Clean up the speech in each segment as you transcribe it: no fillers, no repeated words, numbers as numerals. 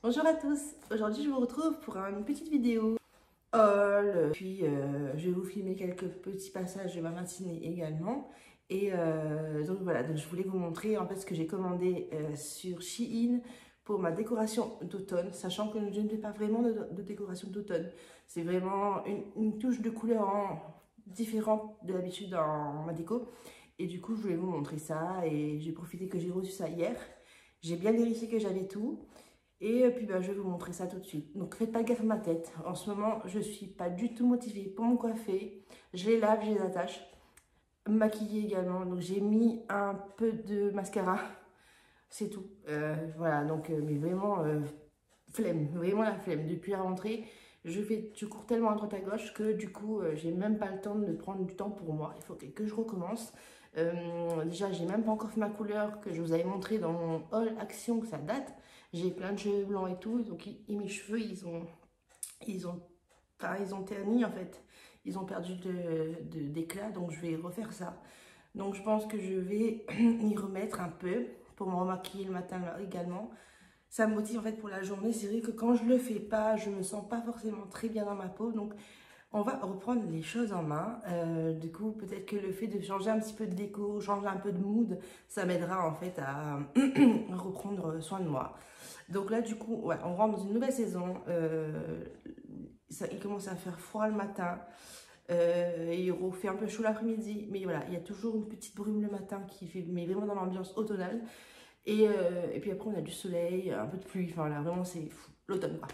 Bonjour à tous, aujourd'hui je vous retrouve pour une petite vidéo haul, puis je vais vous filmer quelques petits passages de ma matinée également. Et donc voilà, donc je voulais vous montrer en fait ce que j'ai commandé sur Shein pour ma décoration d'automne, sachant que je ne fais pas vraiment de décoration d'automne. C'est vraiment une touche de couleur différente de l'habitude dans ma déco. Et du coup je voulais vous montrer ça et j'ai profité que j'ai reçu ça hier. J'ai bien vérifié que j'avais tout. Et puis je vais vous montrer ça tout de suite. Donc faites pas gaffe à ma tête. En ce moment, je suis pas du tout motivée pour me coiffer. Je les lave, je les attache. Maquiller également. Donc j'ai mis un peu de mascara. C'est tout. Voilà, donc mais vraiment flemme. Vraiment la flemme. Depuis la rentrée, je cours tellement à droite à gauche que du coup, j'ai même pas le temps de prendre du temps pour moi. Il faut que je recommence. Déjà, j'ai même pas encore fait ma couleur que je vous avais montré dans mon haul action, que ça date. J'ai plein de cheveux blancs et tout, donc mes cheveux, ils ont terni en fait. Ils ont perdu d'éclat, donc je vais refaire ça. Donc je pense que je vais y remettre un peu pour me remaquiller le matin également. Ça me motive en fait pour la journée. C'est vrai que quand je le fais pas, je me sens pas forcément très bien dans ma peau, donc on va reprendre les choses en main. Du coup, peut-être que le fait de changer un petit peu de déco, changer un peu de mood, ça m'aidera en fait à reprendre soin de moi. Donc là, du coup, ouais, on rentre dans une nouvelle saison. Il commence à faire froid le matin. Il refait un peu chaud l'après-midi. Mais voilà, il y a toujours une petite brume le matin qui fait, mais vraiment dans l'ambiance automnale. Et puis après, on a du soleil, un peu de pluie. Enfin là, vraiment, c'est l'automne quoi.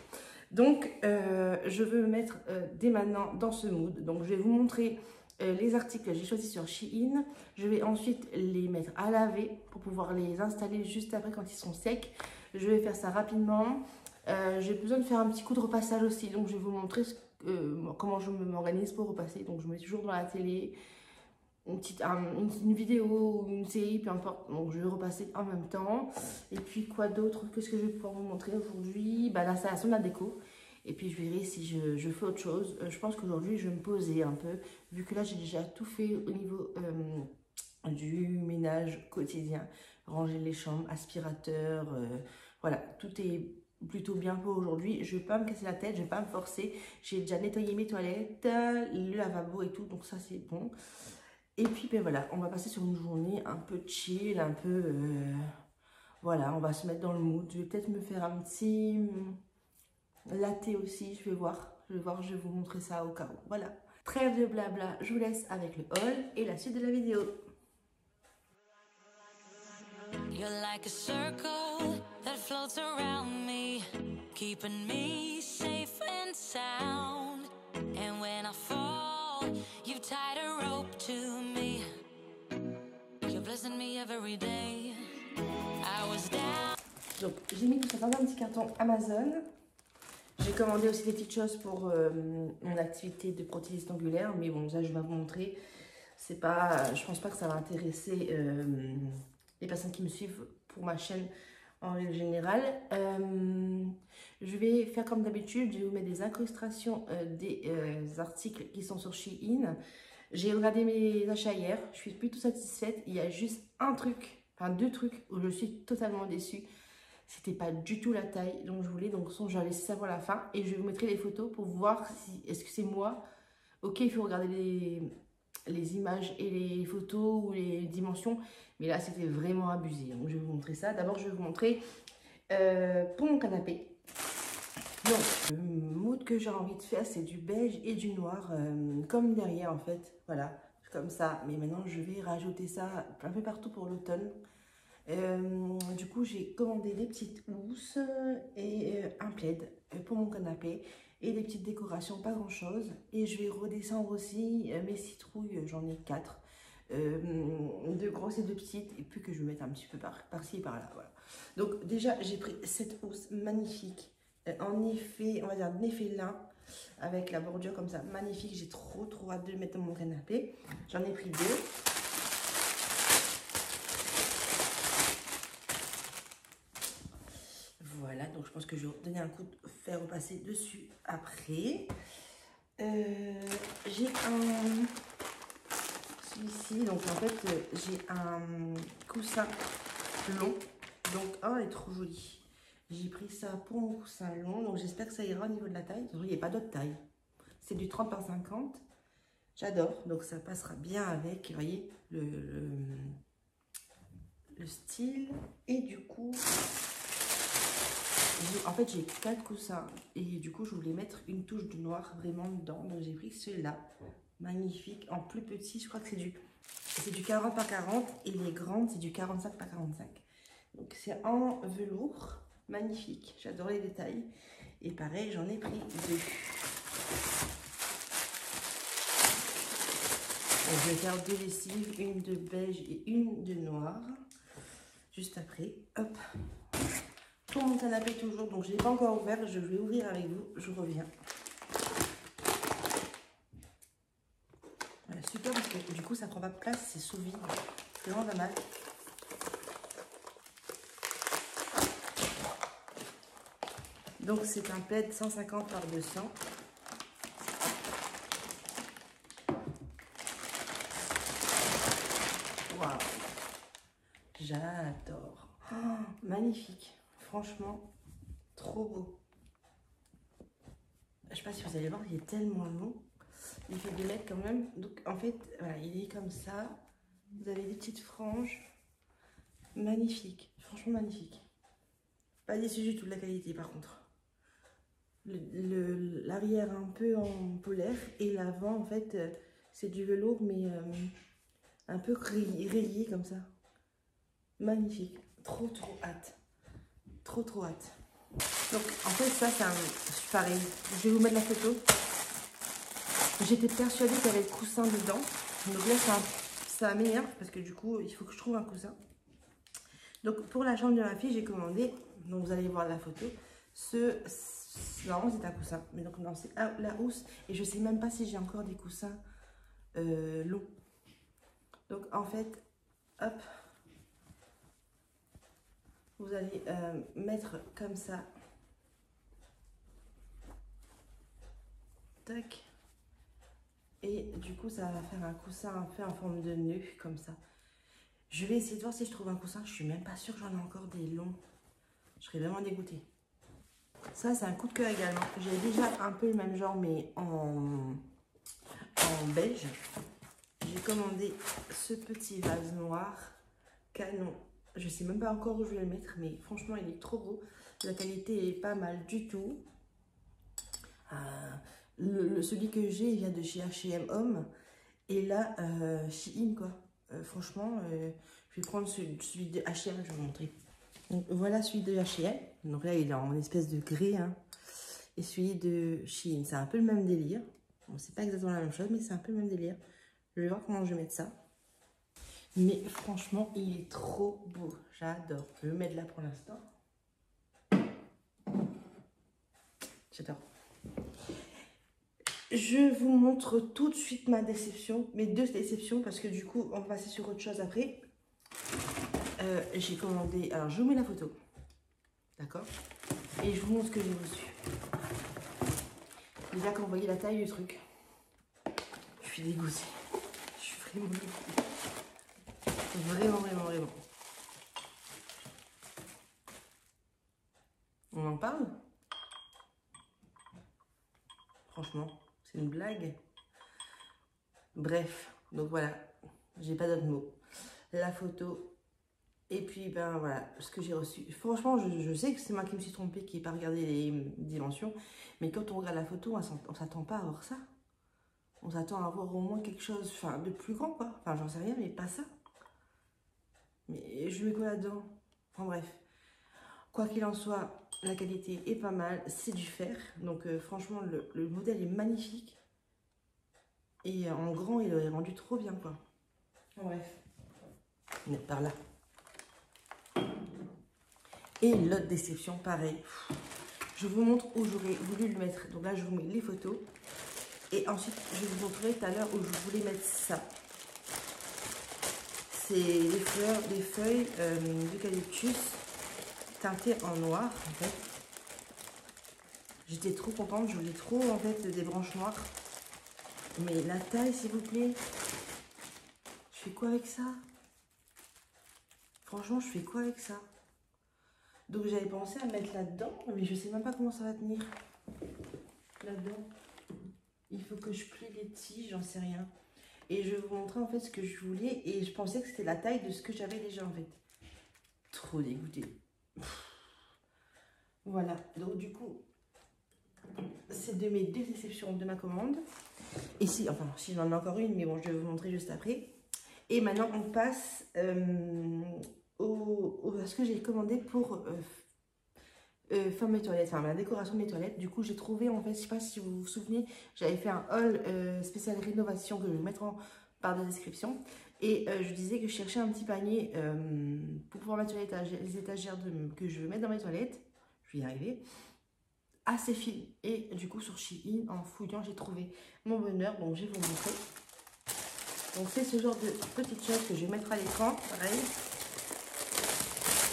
Donc, je veux me mettre dès maintenant dans ce mood. Donc, je vais vous montrer les articles que j'ai choisis sur Shein. Je vais ensuite les mettre à laver pour pouvoir les installer juste après quand ils sont secs. Je vais faire ça rapidement. J'ai besoin de faire un petit coup de repassage aussi. Donc, je vais vous montrer comment je m'organise pour repasser. Donc, je me mets toujours dans la télé une vidéo ou une série, peu importe. Donc, je vais repasser en même temps. Et puis, quoi d'autre? Qu'est-ce que je vais pouvoir vous montrer aujourd'hui? L'installation de la déco. Et puis, je verrai si je fais autre chose. Je pense qu'aujourd'hui, je vais me poser un peu. Vu que là, j'ai déjà tout fait au niveau du ménage quotidien. Ranger les chambres, aspirateur. Voilà, tout est plutôt bien pour aujourd'hui. Je ne vais pas me casser la tête, je ne vais pas me forcer. J'ai déjà nettoyé mes toilettes, le lavabo et tout. Donc, ça, c'est bon. Et puis ben voilà, on va passer sur une journée un peu chill, un peu... voilà, on va se mettre dans le mood. Je vais peut-être me faire un petit latte aussi, je vais voir. Je vais vous montrer ça au cas où. Voilà, trêve de blabla, je vous laisse avec le haul et la suite de la vidéo. You're like a circle that floats around me, keeping me safe and sound. And when I fall, you've tied a rope to me. You're blessing me every day. I was down. Donc j'ai mis tout ça dans un petit carton Amazon. J'ai commandé aussi des petites choses pour mon activité de prothésiste angulaire, mais bon, ça je vais vous montrer. C'est pas, je pense pas que ça va intéresser les personnes qui me suivent pour ma chaîne en règle générale. Je vais faire comme d'habitude, je vais vous mettre des incrustations des articles qui sont sur Shein. J'ai regardé mes achats hier, je suis plutôt satisfaite. Il y a juste un truc, enfin deux trucs où je suis totalement déçue. C'était pas du tout la taille dont je voulais, donc je vais laisser ça pour la fin et je vous mettrai les photos pour voir si est-ce que c'est moi. Ok, il faut regarder les images et les photos ou les dimensions, mais là c'était vraiment abusé. Donc je vais vous montrer ça. D'abord, je vais vous montrer pour mon canapé. Donc, le mood que j'ai envie de faire, c'est du beige et du noir, comme derrière en fait. Voilà, comme ça. Mais maintenant, je vais rajouter ça un peu partout pour l'automne. Du coup, j'ai commandé des petites housses et un plaid pour mon canapé et des petites décorations, pas grand chose. Et je vais redescendre aussi mes citrouilles, j'en ai 4, de grosses et de petites, et puis que je vais mettre un petit peu par-ci et par-là. Voilà. Donc, déjà, j'ai pris cette housse magnifique en effet, on va dire en effet lin, avec la bordure comme ça, magnifique. J'ai trop hâte de le mettre dans mon canapé. J'en ai pris 2. Voilà, donc je pense que je vais donner un coup de fer repasser dessus après. J'ai celui-ci, donc en fait j'ai un coussin long, donc oh elle est trop jolie. J'ai pris ça pour mon coussin long, donc j'espère que ça ira au niveau de la taille. Il n'y a pas d'autre taille. C'est du 30 par 50. J'adore, donc ça passera bien avec, vous voyez, le style. Et du coup, en fait, j'ai 4 coussins. Et du coup, je voulais mettre une touche de noir vraiment dedans. Donc j'ai pris celui-là, magnifique, en plus petit. Je crois que c'est du 40 par 40. Et les grandes, c'est du 45 par 45. Donc c'est en velours, magnifique. J'adore les détails. Et pareil, j'en ai pris 2. Donc, je vais faire 2 lessives, une de beige et une de noir. Juste après, hop. Pour mon canapé toujours, donc je ne l'ai pas encore ouvert. Je vais ouvrir avec vous, je reviens. Voilà, super parce que du coup ça prend pas de place, c'est sous vide. C'est vraiment pas mal. Donc c'est un plaid 150 par 200. Waouh, j'adore. Oh, magnifique, franchement, trop beau. Je sais pas si vous allez voir, il est tellement long. Il fait 2 mètres quand même. Donc en fait, voilà, il est comme ça. Vous avez des petites franges. Magnifique, franchement magnifique. Pas déçu du tout de la qualité par contre. L'arrière un peu en polaire et l'avant en fait c'est du velours mais un peu rayé comme ça. Magnifique, trop hâte. Trop hâte. Donc en fait ça c'est pareil. Je vais vous mettre la photo. J'étais persuadée qu'il y avait le coussin dedans. Donc là ça m'énerve parce que du coup il faut que je trouve un coussin. Donc pour la chambre de ma fille j'ai commandé, donc vous allez voir la photo, normalement c'est un coussin, mais donc non c'est la housse et je sais même pas si j'ai encore des coussins longs. Donc en fait, hop, vous allez mettre comme ça, tac, et du coup ça va faire un coussin fait en forme de nœud comme ça. Je vais essayer de voir si je trouve un coussin, je suis même pas sûre que j'en ai encore des longs, je serais vraiment dégoûtée. Ça c'est un coup de cœur également, j'ai déjà un peu le même genre mais en beige. J'ai commandé ce petit vase noir canon. Je sais même pas encore où je vais le mettre, mais franchement il est trop beau. La qualité est pas mal du tout. Celui que j'ai, il vient de chez H&M Home. Et là, Shein quoi. Franchement, je vais prendre celui de H&M, je vais vous montrer. Donc voilà celui de H&M. Donc là il est en espèce de gris. Hein. Et celui de Shein, c'est un peu le même délire. Bon, c'est pas exactement la même chose, mais c'est un peu le même délire. Je vais voir comment je vais mettre ça. Mais franchement, il est trop beau. J'adore. Je vais le mettre là pour l'instant. J'adore. Je vous montre tout de suite ma déception. Mes 2 déceptions. Parce que du coup, on va passer sur autre chose après. J'ai commandé... Alors, je vous mets la photo. D'accord? Et je vous montre ce que j'ai reçu. Déjà, quand vous voyez la taille du truc. Je suis dégoûtée. Je suis vraiment dégoûtée. Vraiment. On en parle? Franchement, c'est une blague. Bref, donc voilà, j'ai pas d'autres mots. La photo, et puis ben voilà, ce que j'ai reçu. Franchement, je sais que c'est moi qui me suis trompée, qui n'ai pas regardé les dimensions, mais quand on regarde la photo, on s'attend pas à voir ça. On s'attend à voir au moins quelque chose de plus grand, quoi. Enfin, j'en sais rien, mais pas ça. Mais je mets quoi là-dedans? Enfin bref. Quoi qu'il en soit, la qualité est pas mal. C'est du fer. Donc franchement, le modèle est magnifique. Et en grand, il est rendu trop bien, quoi. Enfin, bref. On est par là. Et l'autre déception, pareil. Je vous montre où j'aurais voulu le mettre. Donc là, je vous mets les photos. Et ensuite, je vous montrerai tout à l'heure où je voulais mettre ça. C'est les feuilles d'eucalyptus teintées en noir, en fait. J'étais trop contente. Je voulais trop, en fait, des branches noires. Mais la taille, s'il vous plaît. Je fais quoi avec ça? Franchement, je fais quoi avec ça? Donc j'avais pensé à mettre là-dedans, mais je sais même pas comment ça va tenir. Là-dedans. Il faut que je plie les tiges, j'en sais rien. Et je vais vous montrer en fait ce que je voulais. Et je pensais que c'était la taille de ce que j'avais déjà en fait. Trop dégoûtée. Voilà, donc du coup, c'est de mes deux déceptions de ma commande. Ici, enfin, si j'en ai encore une, mais bon, je vais vous montrer juste après. Et maintenant, on passe à ce que j'ai commandé pour faire mes toilettes, enfin la décoration de mes toilettes. Du coup, j'ai trouvé, en fait, je sais pas si vous vous souvenez, j'avais fait un haul spécial rénovation que je vais mettre en barre de description. Et je disais que je cherchais un petit panier pour pouvoir mettre les étagères que je vais mettre dans mes toilettes. Je vais y arriver. Assez fine. Et du coup, sur Shein, en fouillant, j'ai trouvé mon bonheur. Donc, je vais vous montrer. Donc, c'est ce genre de petites choses que je vais mettre à l'écran. Pareil.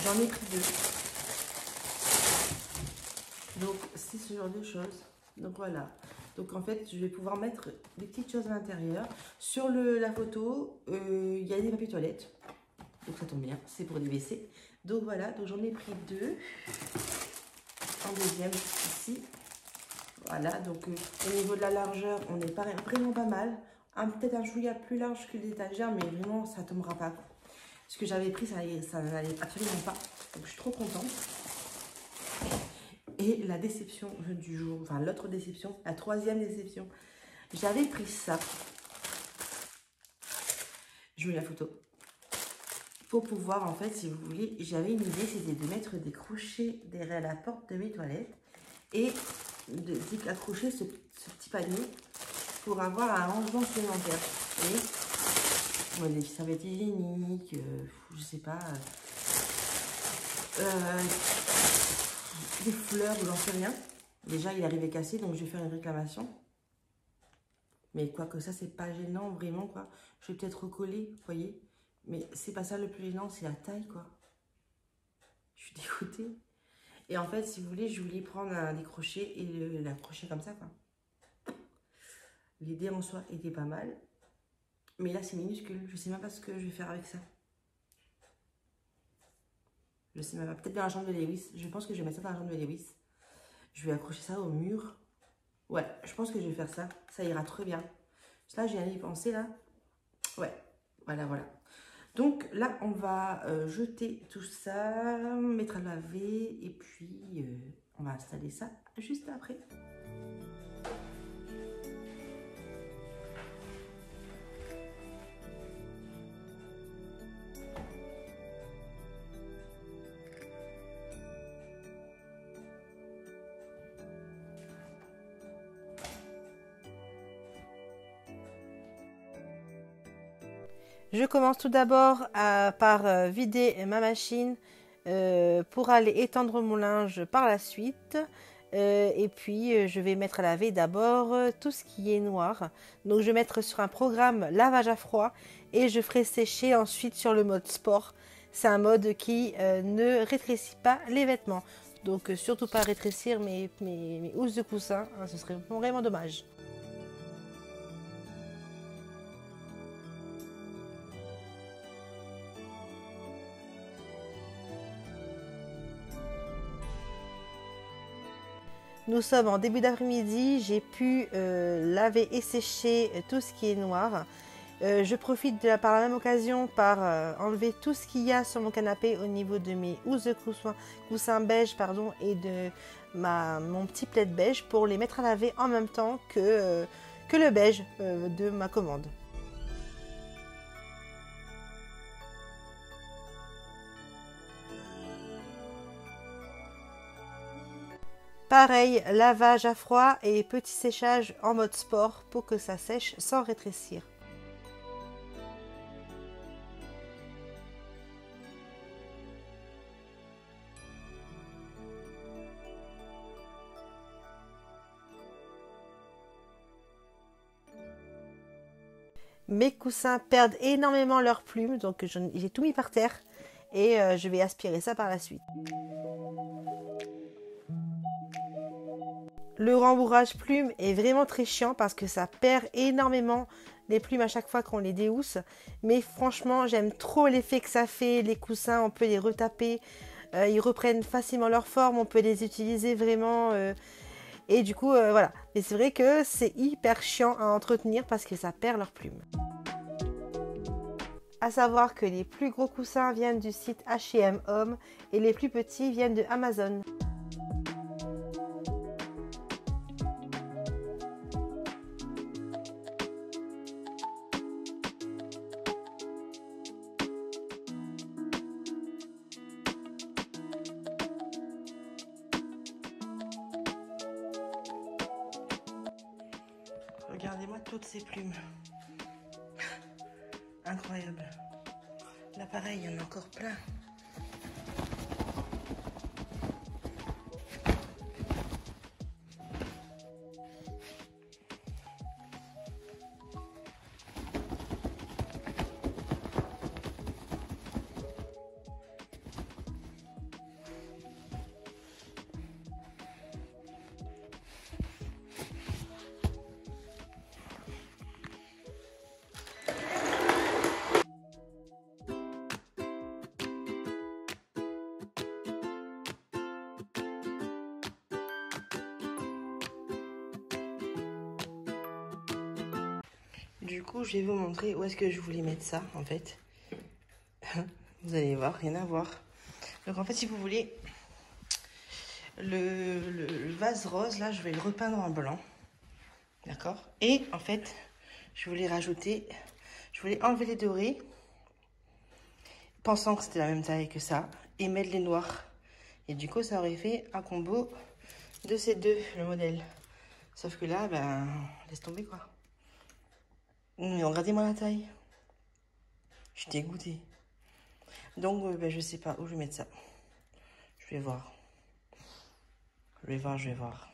J'en ai pris deux. Donc, c'est ce genre de choses. Donc, voilà. Donc, en fait, je vais pouvoir mettre des petites choses à l'intérieur. Sur la photo, il y a des papiers toilettes. Donc, ça tombe bien. C'est pour des WC. Donc, voilà. Donc, j'en ai pris deux. En deuxième, ici. Voilà. Donc, au niveau de la largeur, on est vraiment pas mal. Peut-être un chouïa plus large que l'étagère, mais vraiment, ça ne tombera pas. Ce que j'avais pris, ça n'allait absolument pas. Donc, je suis trop contente. Et la déception du jour, enfin l'autre déception, la troisième déception, j'avais pris ça. Je mets la photo. Pour pouvoir, en fait, si vous voulez, j'avais une idée, c'était de mettre des crochets derrière la porte de mes toilettes et d'accrocher ce petit panier pour avoir un rangement supplémentaire. Et des serviettes hygiéniques, je sais pas, des fleurs, j'en sais rien. Déjà, il est arrivé cassé, donc je vais faire une réclamation. Mais quoi que ça, c'est pas gênant, vraiment, quoi. Je vais peut-être recoller, vous voyez. Mais c'est pas ça le plus gênant, c'est la taille, quoi. Je suis dégoûtée. Et en fait, si vous voulez, je voulais prendre des crochets et l'accrocher comme ça, quoi. L'idée en soi était pas mal. Mais là, c'est minuscule. Je sais même pas ce que je vais faire avec ça. Je sais même pas. Peut-être dans la chambre de Lewis. Je pense que je vais mettre ça dans la chambre de Lewis. Je vais accrocher ça au mur. Ouais, je pense que je vais faire ça. Ça ira très bien. Là, j'ai y penser, là. Ouais, voilà, voilà. Donc, là, on va jeter tout ça, mettre à laver. Et puis, on va installer ça juste après. Je commence tout d'abord par vider ma machine pour aller étendre mon linge par la suite. Et puis, je vais mettre à laver d'abord tout ce qui est noir. Donc, je vais mettre sur un programme lavage à froid et je ferai sécher ensuite sur le mode sport. C'est un mode qui ne rétrécit pas les vêtements. Donc, surtout pas rétrécir mes housses de coussin, hein, ce serait vraiment dommage. Nous sommes en début d'après-midi, j'ai pu laver et sécher tout ce qui est noir. Je profite par la même occasion par enlever tout ce qu'il y a sur mon canapé au niveau de mes housses de coussin beige pardon, et de mon petit plaid beige pour les mettre à laver en même temps que le beige de ma commande. Pareil, lavage à froid et petit séchage en mode sport pour que ça sèche sans rétrécir. Mes coussins perdent énormément leurs plumes, donc j'ai tout mis par terre et je vais aspirer ça par la suite. Le rembourrage plumes est vraiment très chiant parce que ça perd énormément les plumes à chaque fois qu'on les déhousse. Mais franchement, j'aime trop l'effet que ça fait. Les coussins, on peut les retaper Ils reprennent facilement leur forme, on peut les utiliser vraiment. Et du coup, voilà. Mais c'est vrai que c'est hyper chiant à entretenir parce que ça perd leurs plumes. À savoir que les plus gros coussins viennent du site H&M Home et les plus petits viennent de Amazon. Regardez-moi toutes ces plumes. Incroyable. Là pareil, il y en a encore plein. Du coup, je vais vous montrer où est-ce que je voulais mettre ça, en fait. Vous allez voir, rien à voir. Donc, en fait, si vous voulez, le vase rose, là, je vais le repeindre en blanc. D'accord? Et, en fait, je voulais rajouter... Je voulais enlever les dorés, pensant que c'était la même taille que ça, et mettre les noirs. Et du coup, ça aurait fait un combo de ces deux, le modèle. Sauf que là, ben, laisse tomber, quoi. Mais regardez-moi la taille. Je suis dégoûtée. Donc, ben, je sais pas où je vais mettre ça. Je vais voir. Je vais voir.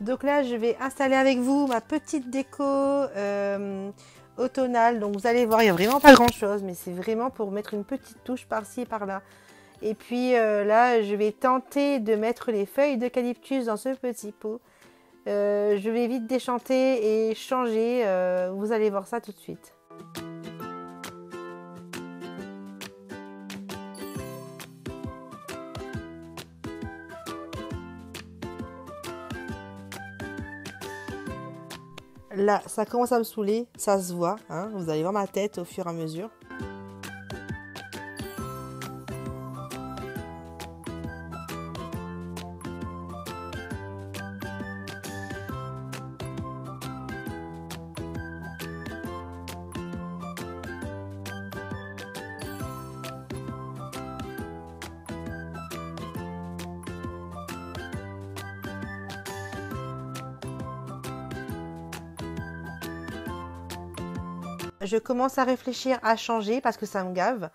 Donc là, je vais installer avec vous ma petite déco automnale. Donc vous allez voir, il n'y a vraiment pas grand chose, mais c'est vraiment pour mettre une petite touche par-ci et par-là. Et puis là, je vais tenter de mettre les feuilles d'eucalyptus dans ce petit pot. Je vais vite déchanter et changer. Vous allez voir ça tout de suite. Là, ça commence à me saouler, ça se voit, hein, vous allez voir ma tête au fur et à mesure. Je commence à réfléchir à changer parce que ça me gave.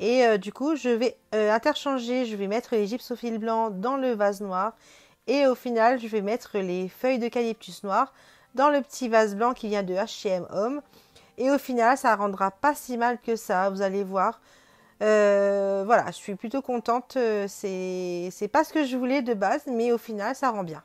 Et du coup, je vais interchanger, je vais mettre les gypsophiles blancs dans le vase noir. Et au final, je vais mettre les feuilles d'eucalyptus noir dans le petit vase blanc qui vient de H&M Home. Et au final, ça rendra pas si mal que ça, vous allez voir. Voilà, je suis plutôt contente. C'est pas ce que je voulais de base, mais au final, ça rend bien.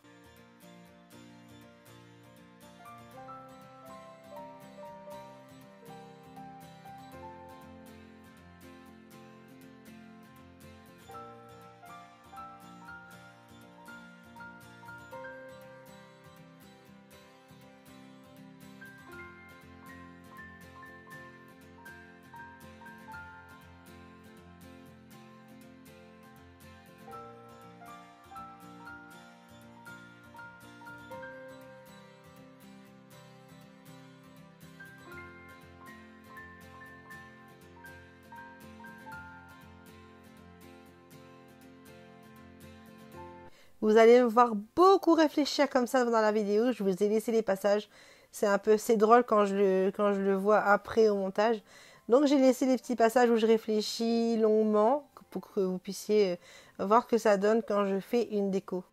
Vous allez me voir beaucoup réfléchir comme ça dans la vidéo. Je vous ai laissé les passages. C'est drôle quand je le vois après au montage. Donc j'ai laissé les petits passages où je réfléchis longuement pour que vous puissiez voir ce que ça donne quand je fais une déco.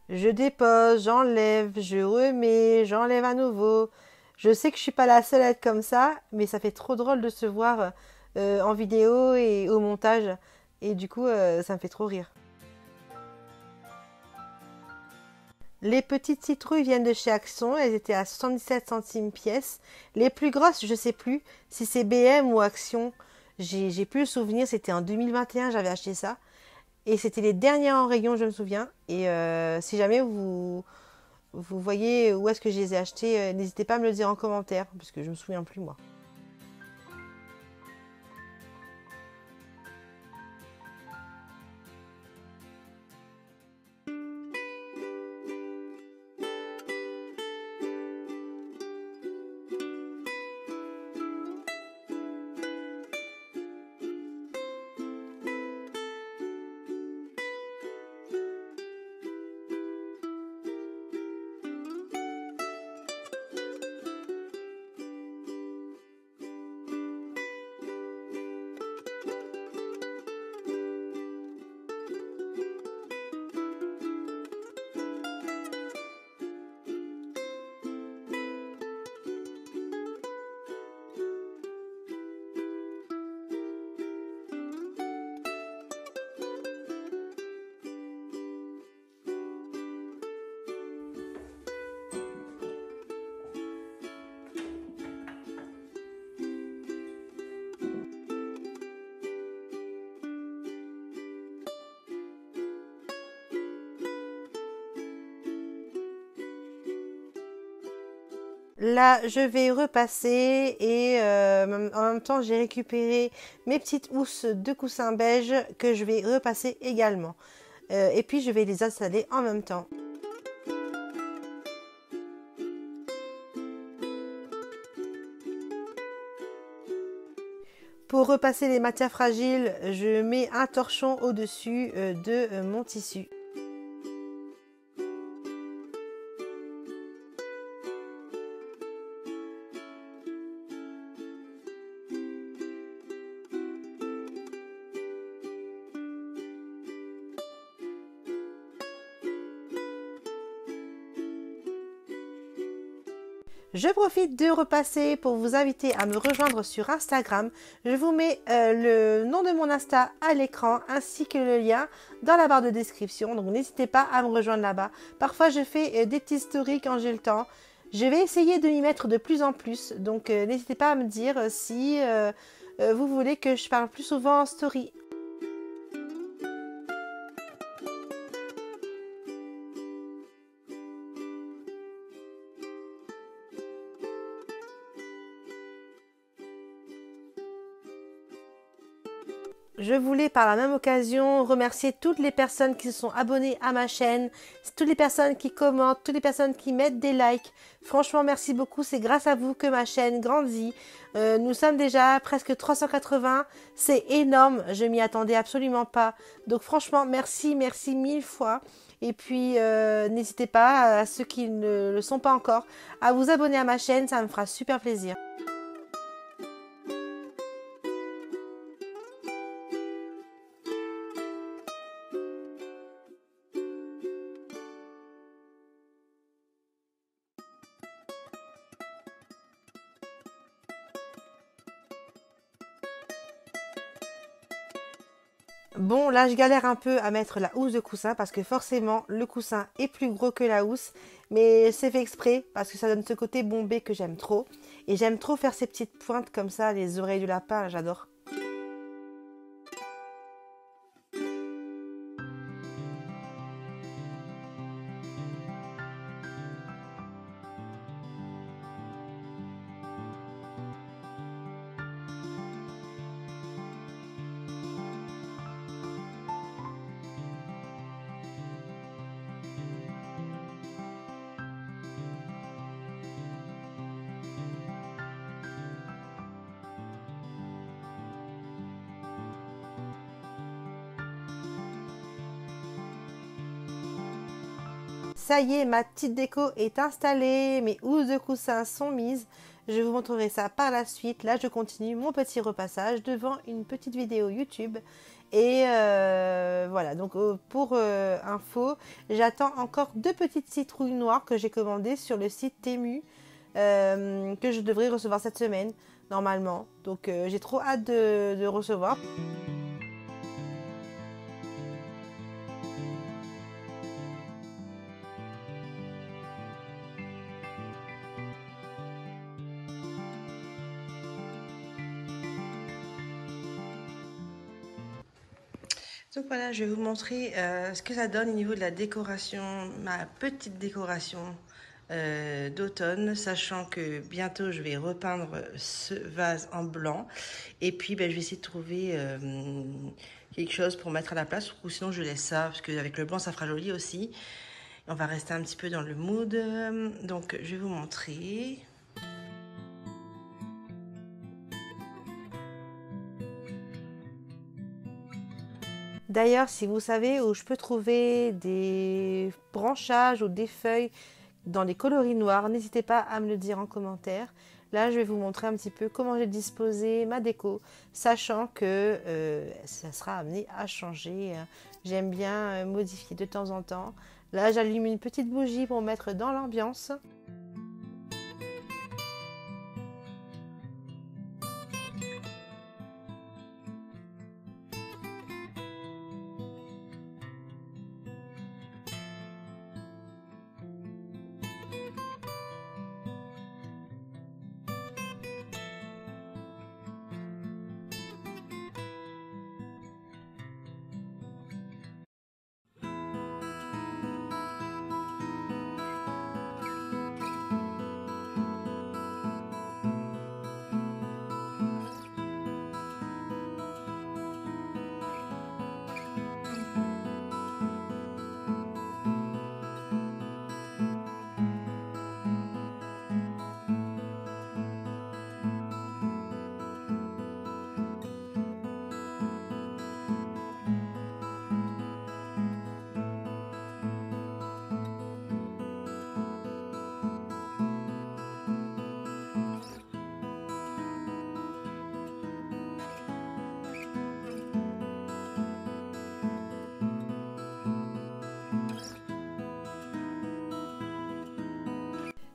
Je dépose, j'enlève, je remets, j'enlève à nouveau. Je sais que je suis pas la seule à être comme ça, mais ça fait trop drôle de se voir en vidéo et au montage. Et du coup, ça me fait trop rire. Les petites citrouilles viennent de chez Action, elles étaient à 77 centimes pièce. Les plus grosses, je sais plus si c'est BM ou Action. J'ai plus le souvenir, c'était en 2021, j'avais acheté ça. Et c'était les dernières en rayon, je me souviens. Et si jamais vous voyez où est-ce que je les ai achetées, n'hésitez pas à me le dire en commentaire, parce que je me souviens plus moi. Là, je vais repasser et en même temps, j'ai récupéré mes petites housses de coussin beige que je vais repasser également. Et puis, je vais les installer en même temps. Pour repasser les matières fragiles, je mets un torchon au-dessus de mon tissu. Je profite de repasser pour vous inviter à me rejoindre sur Instagram. Je vous mets le nom de mon Insta à l'écran ainsi que le lien dans la barre de description. Donc n'hésitez pas à me rejoindre là-bas. Parfois je fais des petites stories quand j'ai le temps. Je vais essayer de m'y mettre de plus en plus. Donc n'hésitez pas à me dire si vous voulez que je parle plus souvent en story. Je voulais par la même occasion remercier toutes les personnes qui se sont abonnées à ma chaîne, toutes les personnes qui commentent, toutes les personnes qui mettent des likes. Franchement, merci beaucoup. C'est grâce à vous que ma chaîne grandit. Nous sommes déjà presque 380. C'est énorme. Je m'y attendais absolument pas. Donc franchement, merci, merci mille fois. Et puis, n'hésitez pas, à ceux qui ne le sont pas encore, à vous abonner à ma chaîne. Ça me fera super plaisir. Bon, là, je galère un peu à mettre la housse de coussin parce que forcément, le coussin est plus gros que la housse. Mais c'est fait exprès parce que ça donne ce côté bombé que j'aime trop. Et j'aime trop faire ces petites pointes comme ça, les oreilles du lapin, j'adore. Ça y est, ma petite déco est installée, mes housses de coussin sont mises. Je vous montrerai ça par la suite. Là, je continue mon petit repassage devant une petite vidéo YouTube. Et voilà, donc pour info, j'attends encore 2 petites citrouilles noires que j'ai commandées sur le site Temu, que je devrais recevoir cette semaine, normalement. Donc j'ai trop hâte de recevoir. Donc voilà, je vais vous montrer ce que ça donne au niveau de la décoration, ma petite décoration d'automne, sachant que bientôt je vais repeindre ce vase en blanc. Et puis je vais essayer de trouver quelque chose pour mettre à la place, ou sinon je laisse ça, parce qu'avec le blanc ça fera joli aussi. On va rester un petit peu dans le mood. Donc je vais vous montrer. D'ailleurs, si vous savez où je peux trouver des branchages ou des feuilles dans les coloris noirs, n'hésitez pas à me le dire en commentaire. Là, je vais vous montrer un petit peu comment j'ai disposé ma déco, sachant que ça sera amené à changer. J'aime bien modifier de temps en temps. Là, j'allume une petite bougie pour mettre dans l'ambiance.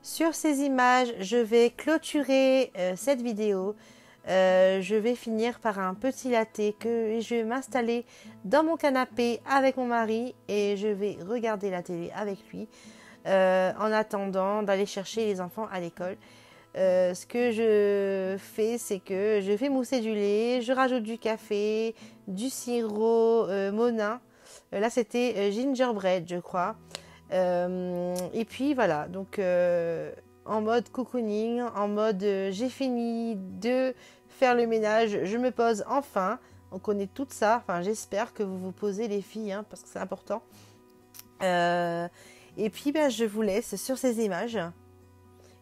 Sur ces images, je vais clôturer cette vidéo. Je vais finir par un petit latte que je vais m'installer dans mon canapé avec mon mari et je vais regarder la télé avec lui en attendant d'aller chercher les enfants à l'école. Ce que je fais, c'est que je fais mousser du lait, je rajoute du café, du sirop Monin. Là, c'était gingerbread, je crois. Et puis voilà, donc en mode cocooning, en mode j'ai fini de faire le ménage, je me pose enfin. On connaît tout ça, enfin j'espère que vous vous posez les filles, hein, parce que c'est important. Et puis je vous laisse sur ces images.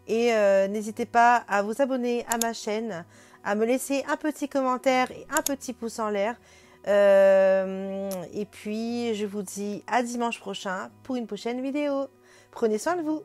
Et n'hésitez pas à vous abonner à ma chaîne, à me laisser un petit commentaire et un petit pouce en l'air. Et puis je vous dis à dimanche prochain pour une prochaine vidéo. Prenez soin de vous.